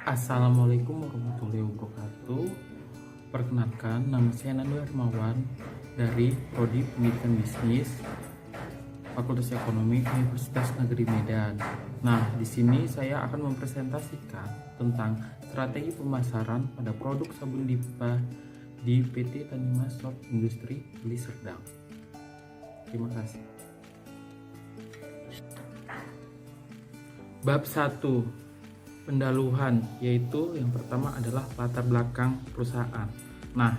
Assalamualaikum warahmatullahi wabarakatuh. Perkenalkan, nama saya Nando Hermawan dari Prodi Pendidikan Bisnis Fakultas Ekonomi Universitas Negeri Medan. Nah, di sini saya akan mempresentasikan tentang strategi pemasaran pada produk sabun Dipa di PT Tanima Shop Industri Deli Serdang. Terima kasih. Bab 1, pendaluhan, yaitu yang pertama adalah latar belakang perusahaan. Nah,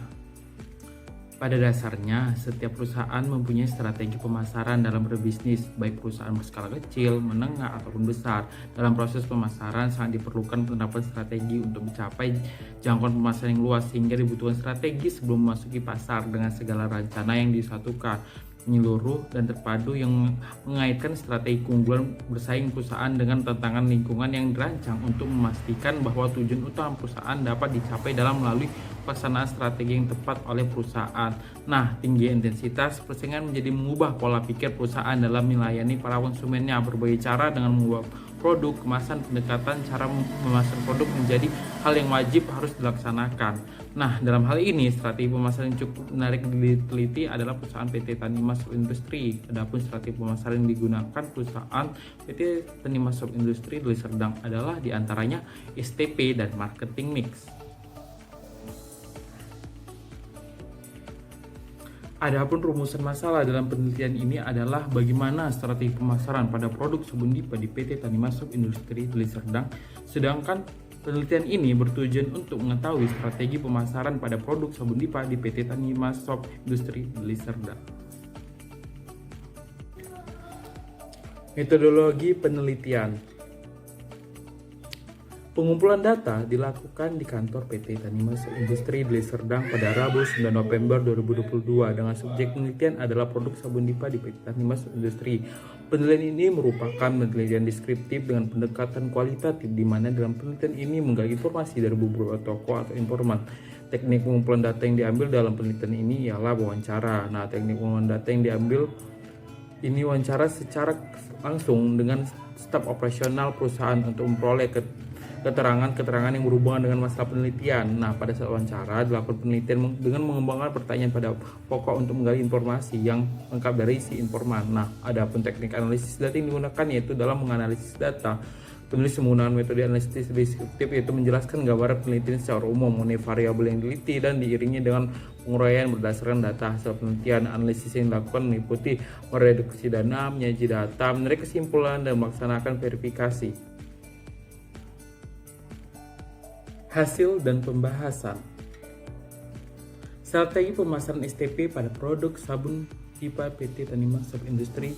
pada dasarnya setiap perusahaan mempunyai strategi pemasaran dalam berbisnis, baik perusahaan berskala kecil, menengah, ataupun besar. Dalam proses pemasaran sangat diperlukan penerapan strategi untuk mencapai jangkauan pemasaran yang luas, sehingga dibutuhkan strategi sebelum memasuki pasar dengan segala rencana yang disatukan, menyeluruh dan terpadu yang mengaitkan strategi keunggulan bersaing perusahaan dengan tantangan lingkungan yang dirancang untuk memastikan bahwa tujuan utama perusahaan dapat dicapai dalam melalui pelaksanaan strategi yang tepat oleh perusahaan. Nah, tinggi intensitas persaingan menjadi mengubah pola pikir perusahaan dalam melayani para konsumennya. Berbagai cara dengan mengubah produk, kemasan, pendekatan, cara memasarkan produk menjadi hal yang wajib harus dilaksanakan. Nah, dalam hal ini strategi pemasaran yang cukup menarik diteliti adalah perusahaan PT Tanima Shop Industri. Adapun strategi pemasaran yang digunakan perusahaan PT Tanima Shop Industri Deli Serdang adalah diantaranya STP dan marketing mix. Adapun rumusan masalah dalam penelitian ini adalah bagaimana strategi pemasaran pada produk sabun Dipa di PT Tanima Shop Industri Deli Serdang. Sedangkan penelitian ini bertujuan untuk mengetahui strategi pemasaran pada produk sabun Dipa di PT Tanima Shop Industri Deli Serdang. Metodologi penelitian. Pengumpulan data dilakukan di kantor PT Tanima Shop Industri Deli Serdang pada Rabu 9 November 2022 dengan subjek penelitian adalah produk sabun Dipa di PT Tanima Shop Industri. Penelitian ini merupakan penelitian deskriptif dengan pendekatan kualitatif di mana dalam penelitian ini menggali informasi dari beberapa toko atau informan. Teknik pengumpulan data yang diambil dalam penelitian ini ialah wawancara. Nah, teknik pengumpulan data yang diambil ini wawancara secara langsung dengan staf operasional perusahaan untuk memperoleh keterangan-keterangan yang berhubungan dengan masalah penelitian. Nah, pada saat wawancara dilakukan penelitian dengan mengembangkan pertanyaan pada pokok untuk menggali informasi yang lengkap dari si informan. Nah, ada pun teknik analisis data yang digunakan yaitu dalam menganalisis data. Penulis menggunakan metode analisis deskriptif yaitu menjelaskan gambaran penelitian secara umum mengenai variabel yang diteliti dan diiringi dengan penguraian berdasarkan data hasil penelitian. Analisis yang dilakukan meliputi mereduksi dana, menyaji data, menarik kesimpulan, dan melaksanakan verifikasi. Hasil dan pembahasan. Strategi pemasaran STP pada produk sabun Dipa PT Tanima Shop Industri.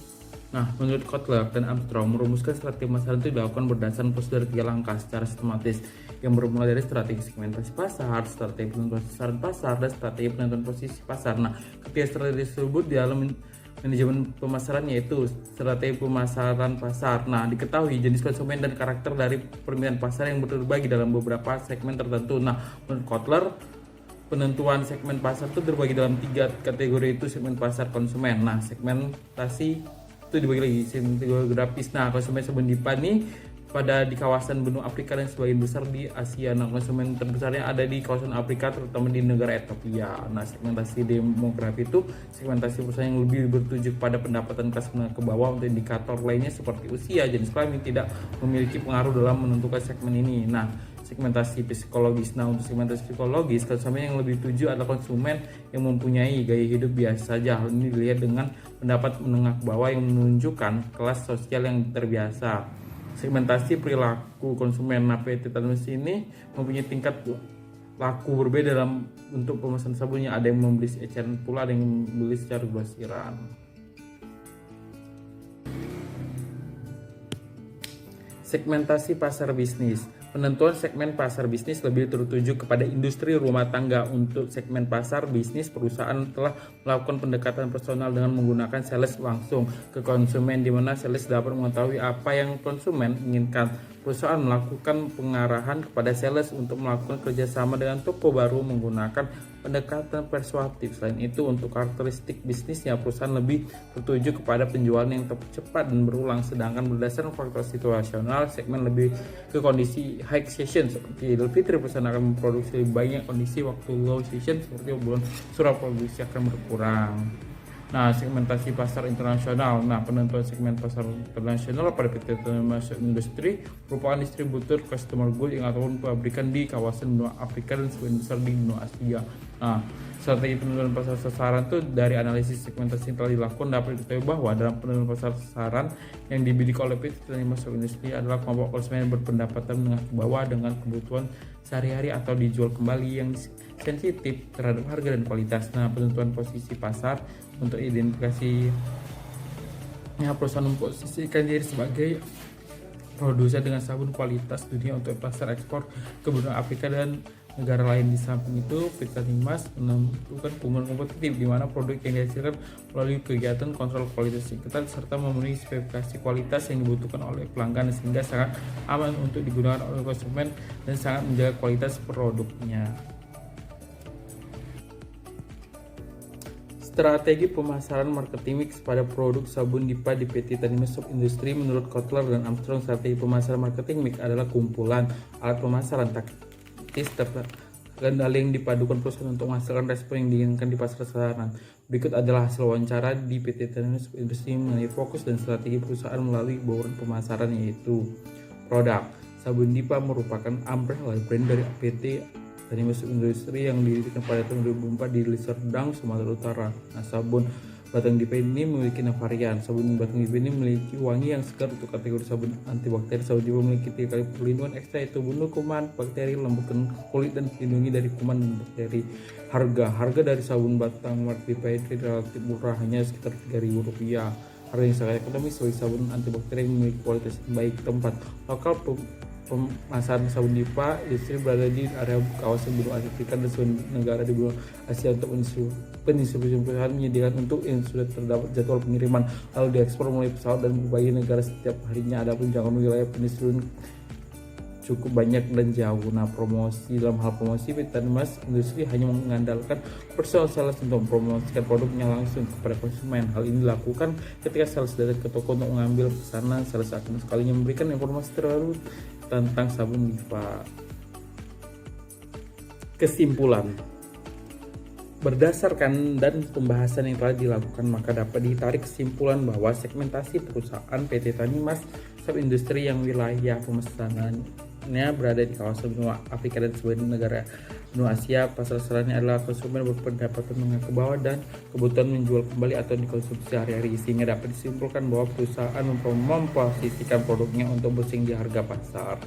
Nah, menurut Kotler dan Armstrong, merumuskan strategi pemasaran itu dilakukan berdasarkan prosedur 3 langkah secara sistematis yang bermula dari strategi segmentasi pasar, strategi penentuan sasaran pasar, dan strategi penentuan posisi pasar. Nah, ketiga strategi tersebut di dalam manajemen pemasaran yaitu strategi pemasaran pasar. Nah, diketahui jenis konsumen dan karakter dari permintaan pasar yang terbagi dalam beberapa segmen tertentu. Nah, menurut Kotler, penentuan segmen pasar itu terbagi dalam 3 kategori, itu segmen pasar konsumen. Nah, segmentasi itu dibagi lagi segmen geografis. Nah, konsumen sabun Dipa nih di kawasan benua Afrika dan sebagian besar di Asia. Nah, konsumen terbesarnya ada di kawasan Afrika, terutama di negara Ethiopia. Nah, segmentasi demografi itu segmentasi perusahaan yang lebih bertuju pada pendapatan kelas menengah ke bawah. Untuk indikator lainnya seperti usia, jenis kelamin tidak memiliki pengaruh dalam menentukan segmen ini. Nah, segmentasi psikologis. Nah, untuk segmentasi psikologis, konsumen yang lebih tuju adalah konsumen yang mempunyai gaya hidup biasa saja. Hal ini dilihat dengan pendapat menengah ke bawah yang menunjukkan kelas sosial yang terbiasa. Segmentasi perilaku konsumen. Nah, PT Tanima ini mempunyai tingkat laku berbeda dalam bentuk pemesan sabunnya. Ada yang membeli eceran pula, ada yang membeli secara grosiran. Segmentasi pasar bisnis. Penentuan segmen pasar bisnis lebih tertuju kepada industri rumah tangga. Untuk segmen pasar bisnis, perusahaan telah melakukan pendekatan personal dengan menggunakan sales langsung ke konsumen, di mana sales dapat mengetahui apa yang konsumen inginkan. Perusahaan melakukan pengarahan kepada sales untuk melakukan kerjasama dengan toko baru menggunakan pendekatan persuasif. Selain itu, untuk karakteristik bisnisnya, perusahaan lebih tertuju kepada penjualan yang cepat dan berulang, sedangkan berdasarkan faktor situasional, segmen lebih ke kondisi high season seperti Idul Fitri, perusahaan akan memproduksi lebih banyak. Kondisi waktu low season seperti bulan surah produksi akan berkurang. Nah, segmentasi pasar internasional. Nah, penentuan segmen pasar internasional pada PT Tanimas Industri merupakan distributor customer good yang ataupun pabrikan di kawasan benua Afrika dan sebagian besar di benua Asia. Nah, strategi penentuan pasar sasaran itu dari analisis segmentasi yang telah dilakukan dapat diketahui bahwa dalam penentuan pasar sasaran yang dibidik oleh PT Tanimas Industri adalah kelompok konsumen yang berpendapatan menengah ke bawah dengan kebutuhan sehari-hari atau dijual kembali yang sensitif terhadap harga dan kualitas. Nah, penentuan posisi pasar untuk identifikasi perusahaan memposisikan diri sebagai produsen dengan sabun kualitas dunia untuk pasar ekspor ke benua Afrika dan negara lain. Di samping itu, PT Tanimas menentukan keunggulan kompetitif di mana produk yang dihasilkan melalui kegiatan kontrol kualitas yang ketat serta memenuhi spesifikasi kualitas yang dibutuhkan oleh pelanggan sehingga sangat aman untuk digunakan oleh konsumen dan sangat menjaga kualitas produknya. Strategi pemasaran marketing mix pada produk sabun Dipa di PT Tanimas Industri. Menurut Kotler dan Armstrong, strategi pemasaran marketing mix adalah kumpulan alat pemasaran taktis terkendali yang dipadukan perusahaan untuk menghasilkan respon yang diinginkan di pasar sasaran. Berikut adalah hasil wawancara di PT Tanimas Industri mengenai fokus dan strategi perusahaan melalui bauran pemasaran, yaitu produk. Sabun Dipa merupakan umbrella brand dari PT Tanimas Industri yang didirikan pada tahun 2004 di Deli Serdang, Sumatera Utara. Nah, sabun batang Dipa ini memiliki 6 varian. Sabun batang Dipa ini memiliki wangi yang segar untuk kategori sabun antibakteri. Sabun Dipa memiliki 3 kali perlindungan ekstra, yaitu bunuh kuman, bakteri, lembutkan kulit, dan dilindungi dari kuman dan bakteri. Harga dari sabun batang Dipa ini relatif murah, hanya sekitar Rp3.000. Harga yang sangat ekonomis sebagai sabun antibakteri yang memiliki kualitas yang baik. Tempat lokal pemasaran sabun Dipa Industri berada di area kawasan benua Afrika dan sebagian negara di benua Asia. Untuk pendistribusian perusahaan menyediakan untuk yang sudah terdapat jadwal pengiriman lalu diekspor melalui pesawat dan berbagai negara setiap harinya. Adapun jangkauan wilayah pendistribusian cukup banyak dan jauh. Nah, promosi. Dalam hal promosi, PT Tanimas Industri hanya mengandalkan personal sales untuk mempromosikan produknya langsung kepada konsumen. Hal ini dilakukan ketika sales datang ke toko untuk mengambil pesanan. Sales akan sekalinya memberikan informasi terbaru tentang sabun Dipa. Kesimpulan: berdasarkan dan pembahasan yang telah dilakukan, maka dapat ditarik kesimpulan bahwa segmentasi perusahaan PT Tanimas Industri yang wilayah pemesanannya berada di kawasan benua Afrika dan sebagian negara benua Asia. Pasar sasarannya adalah konsumen berpendapatan menengah ke bawah dan kebutuhan menjual kembali atau dikonsumsi sehari-hari, sehingga dapat disimpulkan bahwa perusahaan memposisikan produknya untuk bersaing di harga pasar.